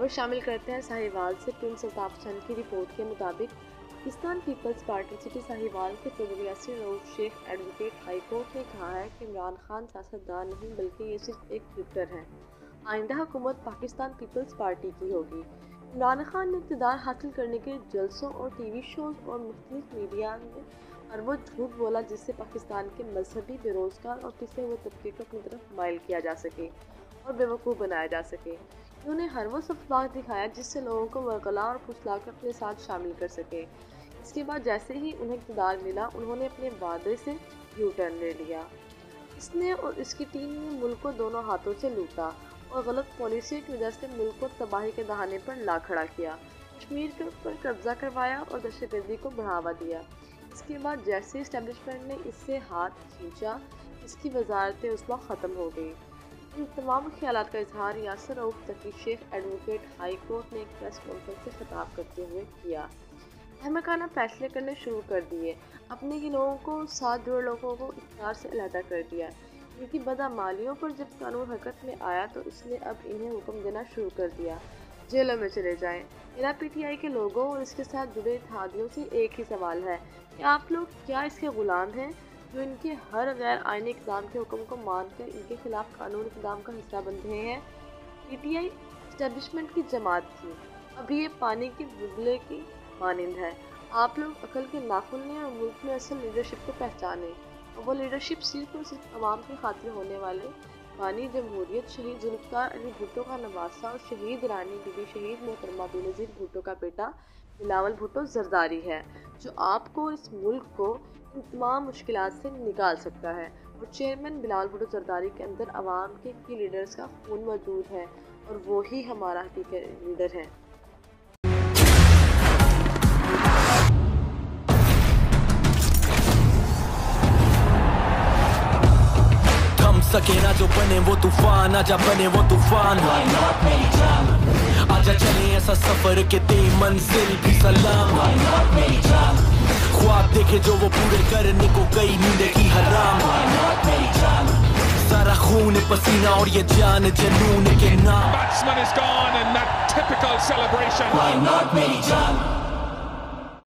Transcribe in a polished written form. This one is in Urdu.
خبر شامل کرتے ہیں ساہیوال سے۔ پرنس الطاف حسین کی رپورٹ کے مطابق پاکستان پیپلز پارٹی سٹی ساہیوال کے صدر یاسر رؤف شیخ ایڈوکیٹ ہائی کورٹ نے کہا ہے کہ عمران خان سیاستدان نہیں بلکہ یہ صرف ایک کرکٹر ہیں۔ آئندہ حکومت پاکستان پیپلز پارٹی کی ہوگی۔ عمران خان نے اقتدار حاصل کرنے کے جلسوں اور ٹی وی شوز اور مختلف میڈیا میں ہر وہ جھوٹ بولا جس سے پاکستان کے مذہبی، بے روزگار اور پسے ہوئے طبقے کو اپنی طرف مائل کیا جا سکے اور بے وقوف بنایا جا سکے۔ انہوں نے ہر وہ سفاق دکھایا جس سے لوگوں کو ورغلا اور پھسلا کر اپنے ساتھ شامل کر سکے۔ اس کے بعد جیسے ہی انہیں اقتدار ملا انہوں نے اپنے وعدے سے یو ٹرن لے لیا۔ اس نے اور اس کی ٹیم نے ملک کو دونوں ہاتھوں سے لوٹا اور غلط پالیسیوں کی وجہ سے ملک کو تباہی کے دہانے پر لا کھڑا کیا، کشمیر پر قبضہ کروایا اور دہشت گردی کو بڑھاوا دیا۔ اس کے بعد جیسے اسٹیبلشمنٹ نے اس سے ہاتھ کھینچا اس کی وزارت عظمیٰ ختم ہو گئی۔ ان تمام خیالات کا اظہار یاسر رؤف تقی شیخ ایڈوکیٹ ہائی کورٹ نے ایک پریس کانفرنس سے خطاب کرتے ہوئے کیا۔ احمقانہ فیصلے کرنے شروع کر دیے، اپنے ہی لوگوں کو، ساتھ جڑے لوگوں کو اقتدار سے علیحدہ کر دیا۔ ان کی بدعمالیوں پر جب قانون حرکت میں آیا تو اس نے اب انہیں حکم دینا شروع کر دیا جیلوں میں چلے جائیں۔ میرا پی ٹی آئی کے لوگوں اور اس کے ساتھ جڑے اتحادیوں سے ایک ہی سوال ہے کہ آپ لوگ کیا اس کے غلام ہیں جو ان کے ہر غیر آئینی اقدام کے حکم کو مان کر ان کے خلاف قانون اقدام کا حصہ بن رہے ہیں؟ پی ٹی آئی اسٹیبلشمنٹ کی جماعت تھی، اب یہ پانی کے بلبلے کی مانند ہے۔ آپ لوگ عقل کے ناخن لیں اور ملک میں اصل لیڈرشپ کو پہچانیں، اور وہ لیڈرشپ صرف اور صرف عوام کی خاطر ہونے والے بانی جمہوریت شہید ذوالفقار علی بھٹو کا نواسہ اور شہید رانی بی بی شہید محترمہ بینظیر بھٹو کا بیٹا بلاول بھٹو زرداری ہے، جو آپ کو، اس ملک کو ان تمام مشکلات سے نکال سکتا ہے۔ اور چیئرمین بلاول بھٹو زرداری کے اندر عوام کے کی لیڈرز کا خون موجود ہے اور وہی ہمارا حقیقی لیڈر ہے۔ سکے نہ جو بنے وہ طوفان، آجا بنے وہ طوفان، آجا چلے ایسا سفر کہ دے منزل بھی سلام، خواب دیکھے جو وہ پورے کرنے کو گئی نیندے کی حرام، سارا خون پسینہ اور یہ جان جنون کے نام۔